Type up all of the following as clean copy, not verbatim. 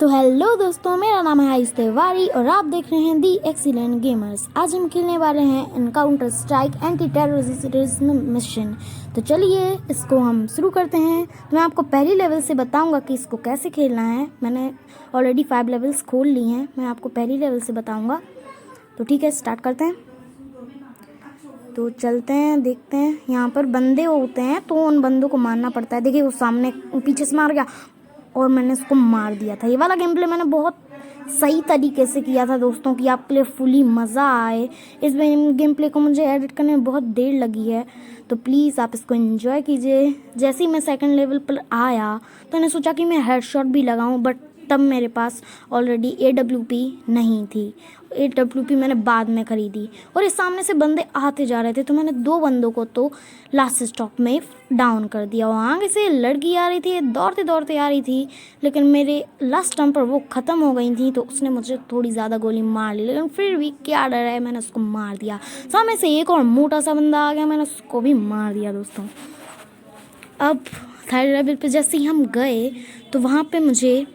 तो हेलो दोस्तों, मेरा नाम है आयुष तिवारी और आप देख रहे हैं दी एक्सीलेंट गेमर्स। आज हम खेलने वाले हैं encounter strike anti terrorism mission. तो चलिए इसको हम शुरू करते हैं। तो मैं आपको पहली लेवल से बताऊंगा कि इसको कैसे खेलना है। मैंने ऑलरेडी 5 लेवल्स खोल ली हैं, मैं आपको पहली लेवल से बताऊँगा। तो ठीक है, स्टार्ट करते हैं। तो चलते हैं, देखते हैं। यहाँ पर बंदे होते हैं तो उन बंदों को मारना पड़ता है। देखिए वो सामने पीछे से मार गया और मैंने उसको मार दिया था। ये वाला गेम प्ले मैंने बहुत सही तरीके से किया था दोस्तों, कि आपके लिए फुली मज़ा आए। इस गेम प्ले को मुझे एडिट करने में बहुत देर लगी है, तो प्लीज़ आप इसको एंजॉय कीजिए। जैसे ही मैं सेकंड लेवल पर आया तो मैंने सोचा कि मैं हेडशॉट भी लगाऊं, बट तब मेरे पास ऑलरेडी AWP नहीं थी। AWP मैंने बाद में ख़रीदी और इस सामने से बंदे आते जा रहे थे, तो मैंने 2 बंदों को तो लास्ट स्टॉप में डाउन कर दिया। और आगे से लड़की आ रही थी, दौड़ते दौड़ते आ रही थी, लेकिन मेरे लास्ट टाइम पर वो ख़त्म हो गई थी, तो उसने मुझे थोड़ी ज़्यादा गोली मार ली। लेकिन फिर भी क्या डर है, मैंने उसको मार दिया। सामने से एक और मोटा सा बंदा आ गया, मैंने उसको भी मार दिया दोस्तों। अब थर्ड लेवल पर जैसे ही हम गए तो वहाँ पर मुझे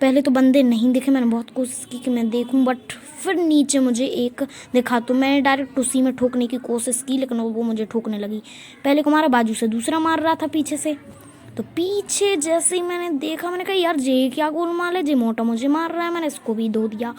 पहले तो बंदे नहीं दिखे। मैंने बहुत कोशिश की कि मैं देखूं, बट फिर नीचे मुझे एक दिखा, तो मैंने डायरेक्ट उसी में ठोकने की कोशिश की, लेकिन वो मुझे ठोकने लगी। पहले को मारा बाजू से, दूसरा मार रहा था पीछे से। तो पीछे जैसे ही मैंने देखा, मैंने कहा यार जे क्या गोलमाल है, जे मोटा मुझे मार रहा है। मैंने इसको भी धो दिया।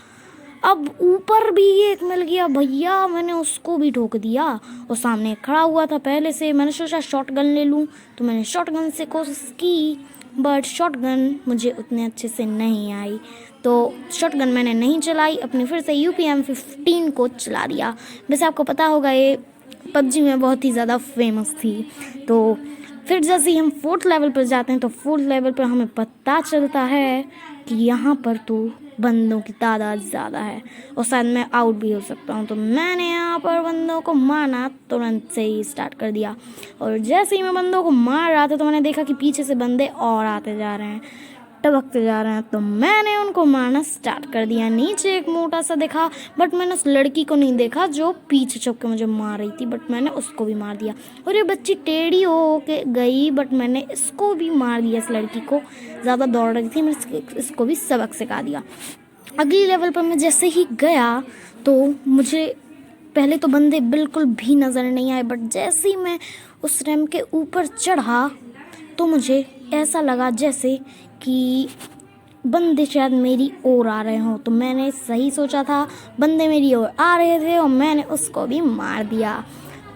अब ऊपर भी एक मिल गया भैया, मैंने उसको भी ठोक दिया। और सामने खड़ा हुआ था पहले से, मैंने सोचा शॉटगन ले लूँ, तो मैंने शॉटगन से कोशिश की, बट शॉटगन मुझे उतने अच्छे से नहीं आई। तो शॉटगन मैंने नहीं चलाई, अपनी फिर से UPM-15 को चला दिया। वैसे आपको पता होगा ये PUBG में बहुत ही ज़्यादा फेमस थी। तो फिर जैसे ही हम 4th लेवल पर जाते हैं तो 4th लेवल पर हमें पता चलता है कि यहाँ पर तो बंदों की तादाद ज़्यादा है और शायद मैं आउट भी हो सकता हूँ। तो मैंने यहाँ पर बंदों को मारना तुरंत से ही स्टार्ट कर दिया। और जैसे ही मैं बंदों को मार रहा था तो मैंने देखा कि पीछे से बंदे और आते जा रहे हैं, टपकते जा रहे हैं, तो मैंने उनको मारना स्टार्ट कर दिया। नीचे एक मोटा सा देखा, बट मैंने उस लड़की को नहीं देखा जो पीछे छुप के मुझे मार रही थी, बट मैंने उसको भी मार दिया। और ये बच्ची टेढ़ी हो के गई, बट मैंने इसको भी मार दिया। इस लड़की को ज़्यादा दौड़ रही थी, मैंने इसको भी सबक सिखा दिया। अगली लेवल पर मैं जैसे ही गया तो मुझे पहले तो बंदे बिल्कुल भी नज़र नहीं आए, बट जैसे ही मैं उस रैंप के ऊपर चढ़ा तो मुझे ऐसा लगा जैसे कि बंदे शायद मेरी ओर आ रहे हों। तो मैंने सही सोचा था, बंदे मेरी ओर आ रहे थे और मैंने उसको भी मार दिया।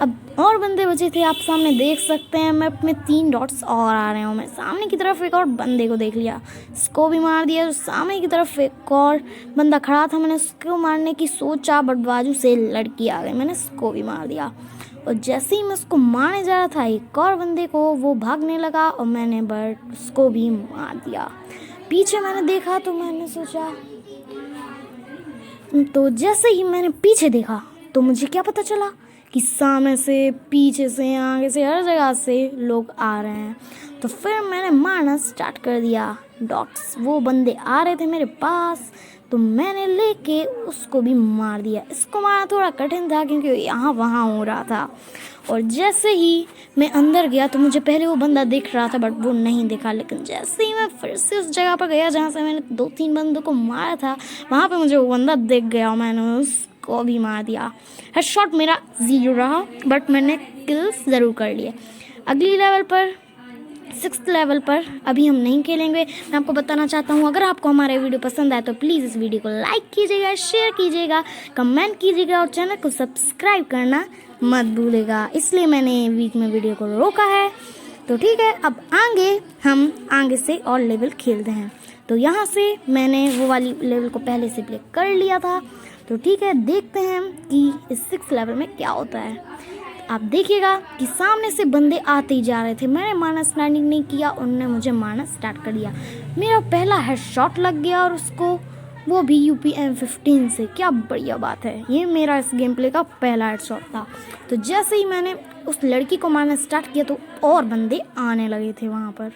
अब और बंदे बचे थे, आप सामने देख सकते हैं। मैं अपने 3 डॉट्स और आ रहे हूँ। मैं सामने की तरफ एक और बंदे को देख लिया, इसको भी मार दिया। सामने की तरफ एक और बंदा खड़ा था, मैंने उसको मारने की सोचा, बट बाजू से लड़की आ गई, मैंने उसको भी मार दिया। और जैसे ही मैं उसको मारने जा रहा था एक और बंदे को, वो भागने लगा और मैंने बट उसको भी मार दिया। पीछे मैंने देखा तो मैंने सोचा, तो जैसे ही मैंने पीछे देखा तो मुझे क्या पता चला कि सामने से, पीछे से, आगे से, हर जगह से लोग आ रहे हैं। तो फिर मैंने मारना स्टार्ट कर दिया डॉट्स। वो बंदे आ रहे थे मेरे पास, तो मैंने लेके उसको भी मार दिया। इसको मारना थोड़ा कठिन था क्योंकि यहाँ वहाँ हो रहा था। और जैसे ही मैं अंदर गया तो मुझे पहले वो बंदा दिख रहा था, बट वो नहीं दिखा। लेकिन जैसे ही मैं फिर से उस जगह पर गया जहाँ से मैंने 2-3 बंदों को मारा था, वहाँ पे मुझे वो बंदा दिख गया और मैंने उसको भी मार दिया। हेडशॉट मेरा 0 रहा, बट मैंने किल्स ज़रूर कर लिए। अगली लेवल पर 6th लेवल पर अभी हम नहीं खेलेंगे। मैं आपको बताना चाहता हूँ, अगर आपको हमारे वीडियो पसंद आए तो प्लीज़ इस वीडियो को लाइक कीजिएगा, शेयर कीजिएगा, कमेंट कीजिएगा और चैनल को सब्सक्राइब करना मत भूलिएगा। इसलिए मैंने बीच में वीडियो को रोका है। तो ठीक है, अब हम आगे से और लेवल खेलते हैं। तो यहाँ से मैंने वो वाली लेवल को पहले से प्ले कर लिया था। तो ठीक है, देखते हैं कि इस 6th लेवल में क्या होता है। आप देखिएगा कि सामने से बंदे आते ही जा रहे थे, मैंने मारना स्टार्ट नहीं किया, उन्होंने मुझे मारना स्टार्ट कर दिया। मेरा पहला हेडशॉट लग गया और उसको, वो भी UPM-15 से। क्या बढ़िया बात है, ये मेरा इस गेम प्ले का पहला हेडशॉट था। तो जैसे ही मैंने उस लड़की को मारना स्टार्ट किया तो और बंदे आने लगे थे वहाँ पर,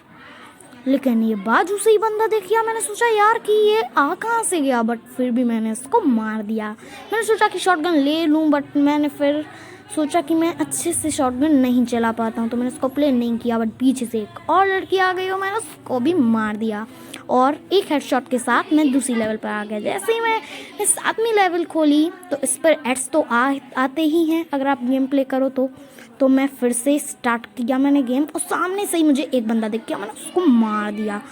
लेकिन ये बाजू से ही बंदा देख लिया। मैंने सोचा यार कि ये आ कहाँ से गया, बट फिर भी मैंने इसको मार दिया। मैंने सोचा कि शॉटगन ले लूँ, बट मैंने फिर सोचा कि मैं अच्छे से शॉटगन नहीं चला पाता हूँ, तो मैंने उसको प्ले नहीं किया। बट पीछे से एक और लड़की आ गई और मैंने उसको भी मार दिया। और एक हेडशॉट के साथ मैं दूसरी लेवल पर आ गया। जैसे ही मैं 7वीं लेवल खोली तो इस पर एड्स तो आते ही हैं अगर आप गेम प्ले करो तो मैं फिर से स्टार्ट किया मैंने गेम, और सामने से ही मुझे एक बंदा दिख गया, मैंने उसको मार दिया।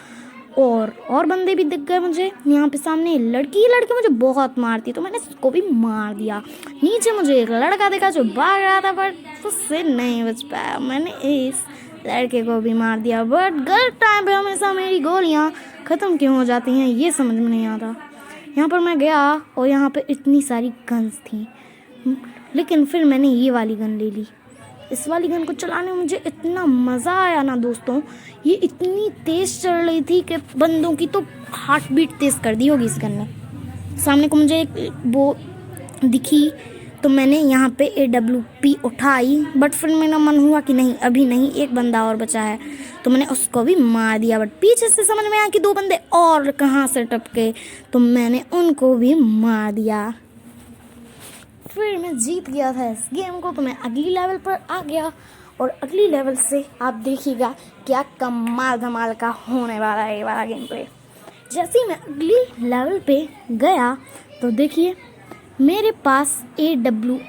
और बंदे भी दिख गए मुझे यहाँ पे सामने। लड़की मुझे बहुत मारती तो मैंने उसको भी मार दिया। नीचे मुझे एक लड़का दिखा जो भाग रहा था बट उससे नहीं बच पाया, मैंने इस लड़के को भी मार दिया। बट गलत टाइम पे हमेशा मेरी गोलियाँ ख़त्म क्यों हो जाती हैं ये समझ में नहीं आता। यहाँ पर मैं गया और यहाँ पे इतनी सारी गन्स थी, लेकिन फिर मैंने ये वाली गन ले ली। इस वाली गन को चलाने में मुझे इतना मज़ा आया ना दोस्तों, ये इतनी तेज़ चल रही थी कि बंदों की तो हार्ट बीट तेज़ कर दी होगी इस गन ने। सामने को मुझे एक वो दिखी तो मैंने यहाँ पे AWP उठाई, बट फिर मेरा मन हुआ कि नहीं अभी नहीं, एक बंदा और बचा है तो मैंने उसको भी मार दिया। बट पीछे से समझ में आया कि 2 बंदे और कहाँ से टपके तो मैंने उनको भी मार दिया। फिर मैं जीत गया था इस गेम को, तो मैं अगली लेवल पर आ गया और अगली लेवल से आप देखिएगा क्या कमाल धमाल का होने वाला है ये वाला गेम प्ले। जैसे ही मैं अगली लेवल पे गया तो देखिए मेरे पास AWP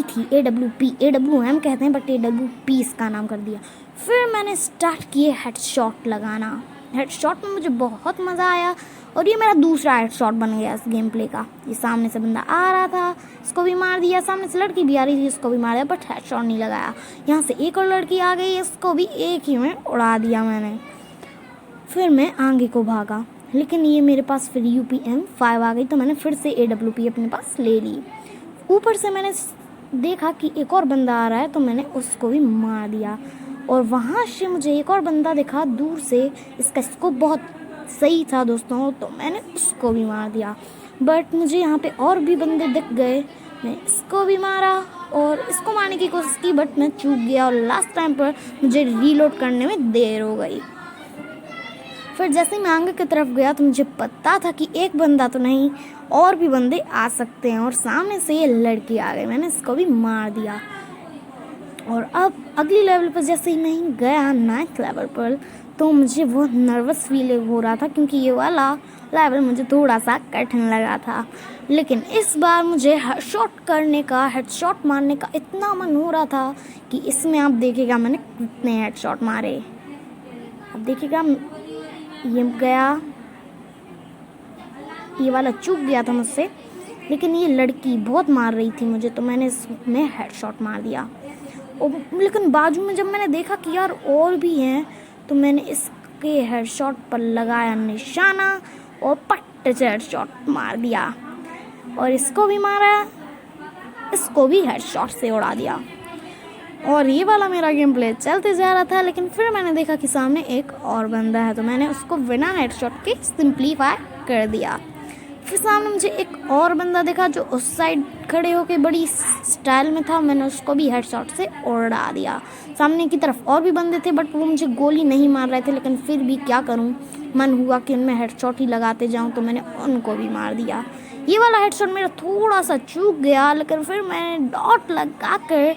थी, AWM कहते हैं बट AWP इसका नाम कर दिया। फिर मैंने स्टार्ट किए हेडशॉट लगाना। हेडशॉट में मुझे बहुत मज़ा आया और ये मेरा दूसरा हेडशॉट बन गया इस गेम प्ले का। ये सामने से बंदा आ रहा था, इसको भी मार दिया, सामने से लड़की भी आ रही थी, इसको भी मार दिया, बट हेडशॉट नहीं लगाया। यहाँ से एक और लड़की आ गई, इसको भी एक ही में उड़ा दिया मैंने। फिर मैं आगे को भागा, लेकिन ये मेरे पास फिर UPM5 आ गई तो मैंने फिर से AWP अपने पास ले ली। ऊपर से मैंने देखा कि एक और बंदा आ रहा है तो मैंने उसको भी मार दिया। और वहाँ से मुझे एक और बंदा दिखा दूर से, इसका स्कोप बहुत सही था दोस्तों, तो मैंने उसको भी मार दिया। बट मुझे यहाँ पे और भी बंदे दिख गए, मैं इसको भी मारा और इसको मारने की कोशिश की बट मैं चूक गया और लास्ट टाइम पर मुझे रीलोड करने में देर हो गई। फिर जैसे मैं आगे की तरफ गया तो मुझे पता था कि एक बंदा तो नहीं और भी बंदे आ सकते हैं, और सामने से ये लड़की आ गई, मैंने इसको भी मार दिया। और अब अगली लेवल पर जैसे ही मैं गया 9th लेवल पर तो मुझे बहुत नर्वस फील हो रहा था क्योंकि ये वाला लेवल मुझे थोड़ा सा कठिन लगा था। लेकिन इस बार मुझे हेडशॉट मारने का इतना मन हो रहा था कि इसमें आप देखिएगा मैंने कितने हेडशॉट मारे। अब देखिएगा ये गया, ये वाला चूक गया था मुझसे, लेकिन ये लड़की बहुत मार रही थी मुझे तो मैंने इसमें हेडशॉट मार दिया। और लेकिन बाजू में जब मैंने देखा कि यार और भी हैं तो मैंने इसके हेडशॉट पर लगाया निशाना और पट्टे से हेडशॉट मार दिया और इसको भी मारा, इसको भी हेडशॉट से उड़ा दिया। और ये वाला मेरा गेम प्ले चलते जा रहा था, लेकिन फिर मैंने देखा कि सामने एक और बंदा है तो मैंने उसको बिना हेडशॉट के सिंप्लीफाई कर दिया। फिर सामने मुझे एक और बंदा देखा जो उस साइड खड़े होके बड़ी स्टाइल में था, मैंने उसको भी हेडशॉट से उड़ा दिया। सामने की तरफ और भी बंदे थे बट वो मुझे गोली नहीं मार रहे थे, लेकिन फिर भी क्या करूं, मन हुआ कि उनमें हेडशॉट ही लगाते जाऊं तो मैंने उनको भी मार दिया। ये वाला हेडशॉट मेरा थोड़ा सा चूक गया, लेकिन फिर मैंने डॉट लगा कर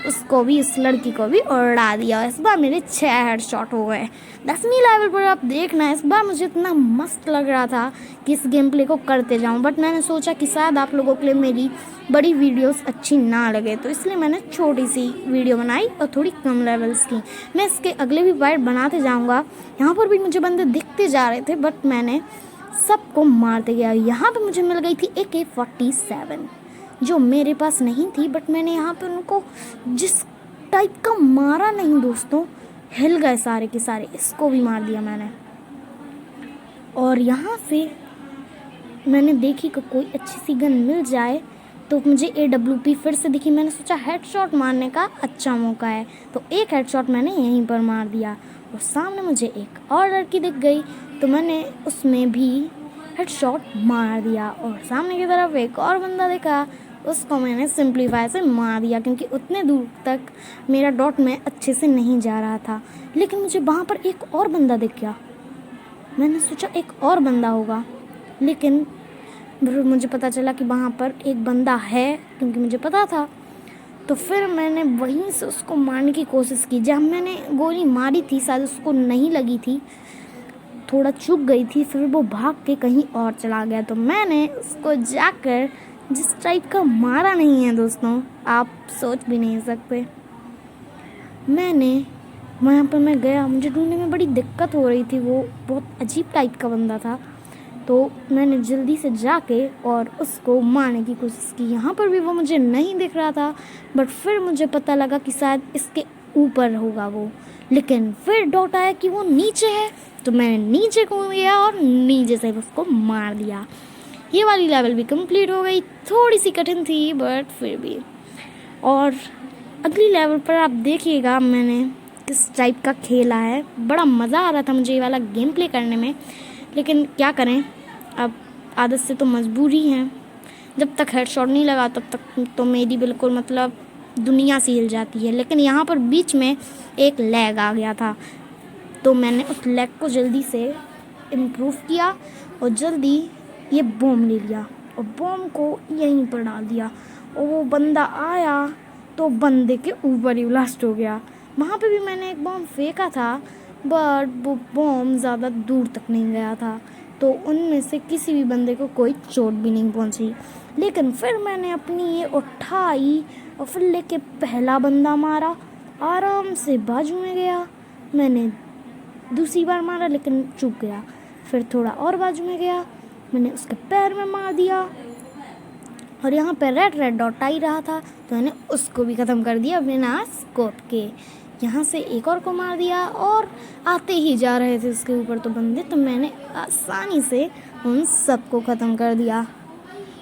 उसको भी, इस लड़की को भी उड़ा दिया। इस बार मेरे 6 हेडशॉट हो गए। 10वीं लेवल पर आप देखना, इस बार मुझे इतना मस्त लग रहा था कि इस गेम प्ले को करते जाऊं, बट मैंने सोचा कि शायद आप लोगों के लिए मेरी बड़ी वीडियोस अच्छी ना लगे, तो इसलिए मैंने छोटी सी वीडियो बनाई और थोड़ी कम लेवल्स की। मैं इसके अगले भी पार्ट बनाते जाऊँगा। यहाँ पर भी मुझे बंदे दिखते जा रहे थे बट मैंने सबको मारते गया। यहाँ पर मुझे मिल गई थी AK-47 जो मेरे पास नहीं थी, बट मैंने यहाँ पे उनको जिस टाइप का मारा नहीं दोस्तों, हिल गए सारे के सारे। इसको भी मार दिया मैंने। और यहाँ से मैंने देखी कि कोई अच्छी सी गन मिल जाए तो मुझे AWP फिर से दिखी, मैंने सोचा हेडशॉट मारने का अच्छा मौका है तो एक हेडशॉट मैंने यहीं पर मार दिया। और सामने मुझे एक और लड़की दिख गई तो मैंने उसमें भी हेडशॉट मार दिया। और सामने की तरफ एक और बंदा देखा, उसको मैंने सिंप्लीफाई से मार दिया क्योंकि उतने दूर तक मेरा डॉट में अच्छे से नहीं जा रहा था। लेकिन मुझे वहाँ पर एक और बंदा दिख गया, मैंने सोचा एक और बंदा होगा, लेकिन मुझे पता चला कि वहाँ पर एक बंदा है क्योंकि मुझे पता था। तो फिर मैंने वहीं से उसको मारने की कोशिश की। जब मैंने गोली मारी थी शायद उसको नहीं लगी थी, थोड़ा चूक गई थी, फिर वो भाग के कहीं और चला गया। तो मैंने उसको जाकर जिस टाइप का मारा नहीं है दोस्तों, आप सोच भी नहीं सकते। मैंने वहाँ पर मैं गया, मुझे ढूंढने में बड़ी दिक्कत हो रही थी, वो बहुत अजीब टाइप का बंदा था। तो मैंने जल्दी से जाके और उसको मारने की कोशिश की। यहाँ पर भी वो मुझे नहीं दिख रहा था, बट फिर मुझे पता लगा कि शायद इसके ऊपर होगा वो, लेकिन फिर डाउट आया कि वो नीचे है। तो मैंने नीचे को गया और नीचे से उसको मार दिया। ये वाली लेवल भी कंप्लीट हो गई, थोड़ी सी कठिन थी बट फिर भी। और अगली लेवल पर आप देखिएगा मैंने किस टाइप का खेला है। बड़ा मज़ा आ रहा था मुझे ये वाला गेम प्ले करने में, लेकिन क्या करें, अब आदत से तो मजबूरी है। जब तक हेडशॉट नहीं लगा तब तक तो मेरी बिल्कुल मतलब दुनिया सी हिल जाती है। लेकिन यहाँ पर बीच में एक लैग आ गया था, तो मैंने उस लैग को जल्दी से इम्प्रूव किया और जल्दी ये बॉम्ब ले लिया और बॉम्ब को यहीं पर डाल दिया। और वो बंदा आया तो बंदे के ऊपर ही ब्लास्ट हो गया। वहाँ पे भी मैंने एक बॉम्ब फेंका था, बट वो बॉम्ब ज़्यादा दूर तक नहीं गया था, तो उनमें से किसी भी बंदे को कोई चोट भी नहीं पहुँची। लेकिन फिर मैंने अपनी ये उठाई और फिर लेके पहला बंदा मारा, आराम से बाजू में गया। मैंने दूसरी बार मारा लेकिन चूक गया, फिर थोड़ा और बाजू में गया, मैंने उसके पैर में मार दिया और यहाँ पे रेड डॉट आ ही रहा था, तो मैंने उसको भी ख़त्म कर दिया बिना स्कोप के। यहाँ से एक और को मार दिया और आते ही जा रहे थे उसके ऊपर तो बंदे, तो मैंने आसानी से उन सबको ख़त्म कर दिया।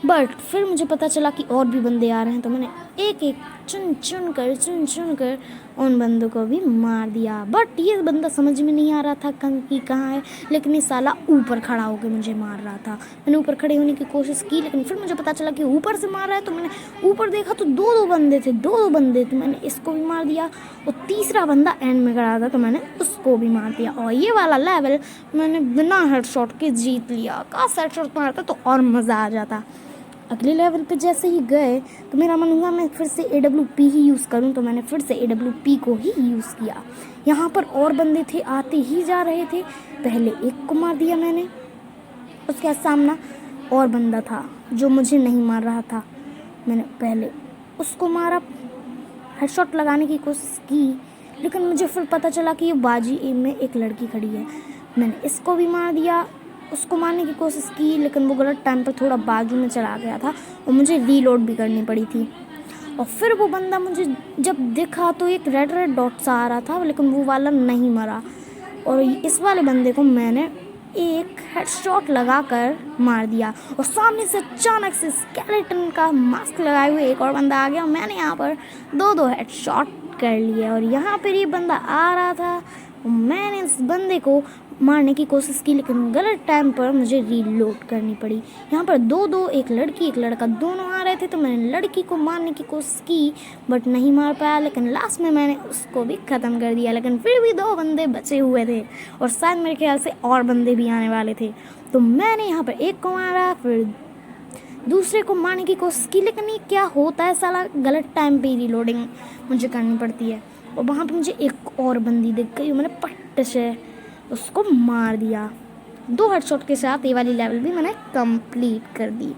बट फिर मुझे पता चला कि और भी बंदे आ रहे हैं, तो मैंने एक एक चुन चुन कर उन बंदों को भी मार दिया। बट ये बंदा समझ में नहीं आ रहा था कि कहाँ है, लेकिन ये साला ऊपर खड़ा होकर मुझे मार रहा था। मैंने ऊपर खड़े होने की कोशिश की, लेकिन फिर मुझे पता चला कि ऊपर से मार रहा है, तो मैंने ऊपर देखा तो दो बंदे थे, दो बंदे थे। मैंने इसको भी मार दिया और तीसरा बंदा एंड में खड़ा था, तो मैंने उसको भी मार दिया। और ये वाला लेवल मैंने बिना हेडशॉट के जीत लिया। काश हेडशॉट मारता तो और मज़ा आ जाता। अगले लेवल पे जैसे ही गए तो मेरा मन हुआ मैं फिर से AWP ही यूज़ करूं, तो मैंने फिर से AWP को ही यूज़ किया। यहाँ पर और बंदे थे, आते ही जा रहे थे। पहले एक को मार दिया मैंने, उसके सामना और बंदा था जो मुझे नहीं मार रहा था, मैंने पहले उसको मारा, हेडशॉट लगाने की कोशिश की, लेकिन मुझे फिर पता चला कि ये बाजी में एक लड़की खड़ी है। मैंने इसको भी मार दिया, उसको मारने की कोशिश की, लेकिन वो गलत टाइम पर थोड़ा बाजू में चला गया था और मुझे रीलोड भी करनी पड़ी थी। और फिर वो बंदा मुझे जब दिखा तो एक रेड डॉट सा आ रहा था, लेकिन वो वाला नहीं मरा। और इस वाले बंदे को मैंने एक हेडशॉट लगाकर मार दिया और सामने से अचानक से स्केलेटन का मास्क लगाए हुए एक और बंदा आ गया। मैंने यहाँ पर दो हेडशॉट कर लिए और यहाँ पर ये बंदा आ रहा था और मैंने इस बंदे को मारने की कोशिश की, लेकिन गलत टाइम पर मुझे रीलोड करनी पड़ी। यहाँ पर दो एक लड़की एक लड़का दोनों आ रहे थे, तो मैंने लड़की को मारने की कोशिश की बट नहीं मार पाया, लेकिन लास्ट में मैंने उसको भी ख़त्म कर दिया। लेकिन फिर भी दो बंदे बचे हुए थे और शायद मेरे ख्याल से और बंदे भी आने वाले थे, तो मैंने यहाँ पर एक को मारा, फिर दूसरे को मारने की कोशिश की, लेकिन ये क्या होता है साला, गलत टाइम पर रीलोडिंग मुझे करनी पड़ती है। और वहाँ पर मुझे एक और बंदी दिख गई, मैंने पट्ट से उसको मार दिया। 2 हेडशॉट के साथ ये वाली लेवल भी मैंने कंप्लीट कर दी।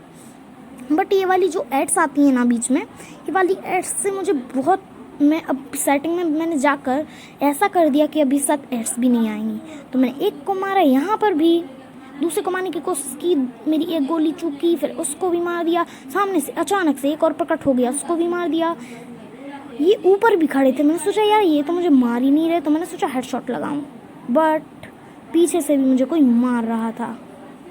बट ये वाली जो एड्स आती हैं ना बीच में, ये वाली एड्स से मुझे बहुत, मैं अब सेटिंग में मैंने जाकर ऐसा कर दिया कि अभी साथ एड्स भी नहीं आएंगी। तो मैंने एक को मारा, यहाँ पर भी दूसरे को मारने की कोशिश की, मेरी एक गोली चूकी, फिर उसको भी मार दिया। सामने से अचानक से एक और प्रकट हो गया, उसको भी मार दिया। ये ऊपर भी खड़े थे, मैंने सोचा यार ये तो मुझे मार ही नहीं रहे, तो मैंने सोचा हेडशॉट लगाऊं, बट पीछे से भी मुझे कोई मार रहा था,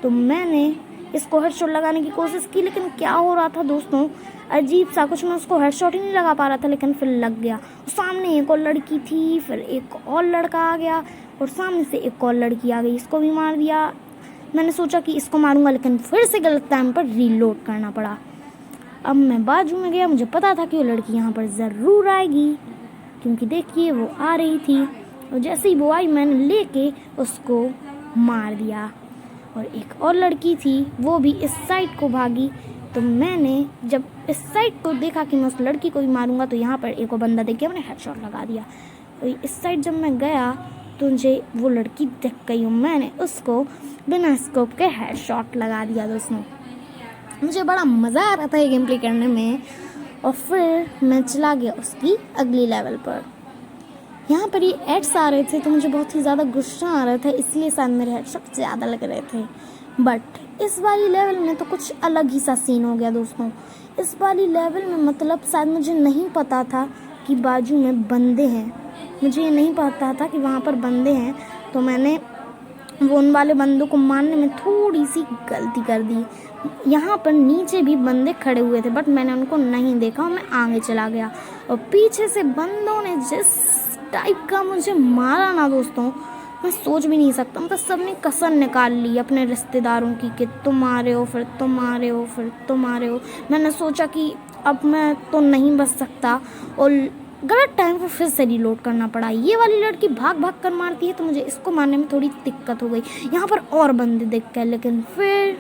तो मैंने इसको हेडशॉट लगाने की कोशिश की। लेकिन क्या हो रहा था दोस्तों, अजीब सा कुछ, मैं उसको हेडशॉट ही नहीं लगा पा रहा था, लेकिन फिर लग गया। सामने एक और लड़की थी, फिर एक और लड़का आ गया और सामने से एक और लड़की आ गई, इसको भी मार दिया। मैंने सोचा कि इसको मारूंगा, लेकिन फिर से गलत टाइम पर रीलोड करना पड़ा। अब मैं बाजू में गया, मुझे पता था कि वो लड़की यहाँ पर ज़रूर आएगी, क्योंकि देखिए वो आ रही थी, और जैसे ही वो आई मैंने लेके उसको मार दिया। और एक और लड़की थी, वो भी इस साइड को भागी, तो मैंने जब इस साइड को देखा कि मैं उस लड़की को भी मारूंगा, तो यहाँ पर एक और बंदा देख के मैंने हेडशॉट लगा दिया। तो इस साइड जब मैं गया तो मुझे वो लड़की दिख गई और मैंने उसको बिना स्कोप के हेडशॉट लगा दिया। दोस्तों मुझे बड़ा मज़ा आ रहा था ये गेम प्ले करने में। और फिर मैं चला गया उसकी अगली लेवल पर। यहाँ पर ये एड्स आ रहे थे तो मुझे बहुत ही ज़्यादा गुस्सा आ रहा था, इसलिए शायद मेरे हेडशॉट ज़्यादा लग रहे थे। बट इस वाली लेवल में तो कुछ अलग ही सा सीन हो गया दोस्तों। इस वाली लेवल में मतलब शायद मुझे नहीं पता था कि बाजू में बंदे हैं, मुझे ये नहीं पता था कि वहाँ पर बंदे हैं। तो मैंने वो उन वाले बंदों को मारने में थोड़ी सी गलती कर दी। यहाँ पर नीचे भी बंदे खड़े हुए थे बट मैंने उनको नहीं देखा और मैं आगे चला गया। और पीछे से बंदों ने जिस टाइप का मुझे मारा ना दोस्तों, मैं सोच भी नहीं सकता। मतलब सबने कसम निकाल ली अपने रिश्तेदारों की कि तुम आ रहे हो, फिर तुम आ रहे हो, फिर तुम आ रहे हो। मैंने सोचा कि अब मैं तो नहीं बच सकता और गलत टाइम पर फिर से रिलोड करना पड़ा। ये वाली लड़की भाग भाग कर मारती है तो मुझे इसको मारने में थोड़ी दिक्कत हो गई। यहाँ पर और बंदे देख कर, लेकिन फिर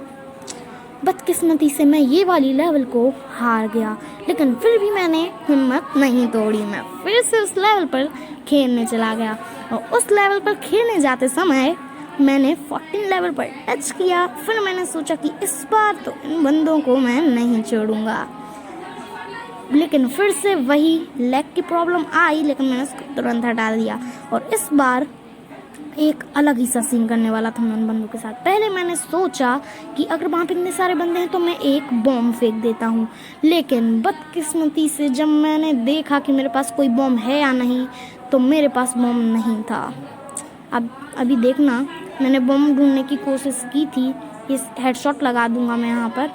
बदकिस्मती से मैं ये वाली लेवल को हार गया। लेकिन फिर भी मैंने हिम्मत नहीं तोड़ी, मैं फिर से उस लेवल पर खेलने चला गया। और उस लेवल पर खेलने जाते समय मैंने 14 लेवल पर टच किया। फिर मैंने सोचा कि इस बार तो इन बंदों को मैं नहीं छोड़ूंगा। लेकिन फिर से वही लेग की प्रॉब्लम आई, लेकिन मैंने उसको तुरंत हटा दिया। और इस बार एक अलग ही सा सीन करने वाला था मैं उन बंदों के साथ। पहले मैंने सोचा कि अगर वहाँ पे इतने सारे बंदे हैं तो मैं एक बॉम्ब फेंक देता हूँ, लेकिन बदकिस्मती से जब मैंने देखा कि मेरे पास कोई बॉम्ब है या नहीं, तो मेरे पास बॉम्ब नहीं था। अब अभी देखना, मैंने बॉम्ब ढूंढने की कोशिश की थी। इस हेडशॉट लगा दूंगा मैं यहाँ पर,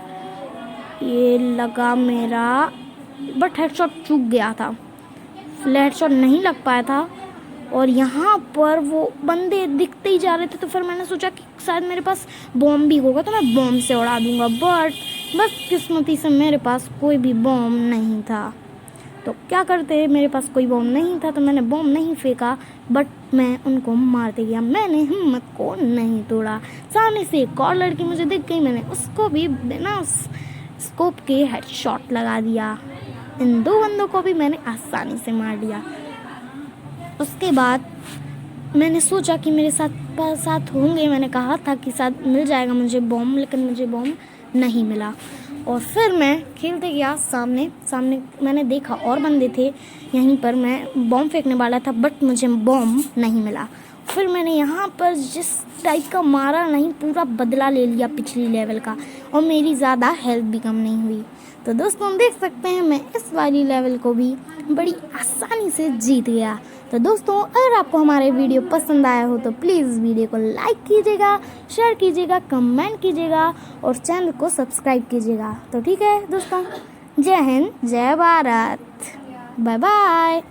ये लगा मेरा, बट हेडशॉट चूक गया था, हेडशॉट नहीं लग पाया था। और यहाँ पर वो बंदे दिखते ही जा रहे थे, तो फिर मैंने सोचा कि शायद मेरे पास बॉम्ब भी होगा तो मैं बॉम्ब से उड़ा दूंगा। बट बस किस्मती से मेरे पास कोई भी बॉम्ब नहीं था। तो क्या करते, मेरे पास कोई बॉम्ब नहीं था तो मैंने बॉम्ब नहीं फेंका, बट मैं उनको मारते गया। मैंने हिम्मत को नहीं तोड़ा। सामने से एक और लड़की मुझे दिख गई, मैंने उसको भी बिना स्कोप के हेडशॉट लगा दिया। इन दो बंदों को भी मैंने आसानी से मार दिया। उसके बाद मैंने सोचा कि मेरे साथ होंगे, मैंने कहा था कि साथ मिल जाएगा मुझे बॉम्ब, लेकिन मुझे बॉम्ब नहीं मिला। और फिर मैं खेलते गया, सामने मैंने देखा और बंदे थे यहीं पर, मैं बॉम्ब फेंकने वाला था बट मुझे बॉम्ब नहीं मिला। फिर मैंने यहाँ पर जिस टाइप का मारा नहीं, पूरा बदला ले लिया पिछली लेवल का, और मेरी ज़्यादा हेल्थ भी कम नहीं हुई। तो दोस्तों देख सकते हैं मैं इस वाली लेवल को भी बड़ी आसानी से जीत गया। तो दोस्तों अगर आपको हमारे वीडियो पसंद आया हो तो प्लीज़ वीडियो को लाइक कीजिएगा, शेयर कीजिएगा, कमेंट कीजिएगा और चैनल को सब्सक्राइब कीजिएगा। तो ठीक है दोस्तों, जय हिंद, जय भारत, बाय बाय।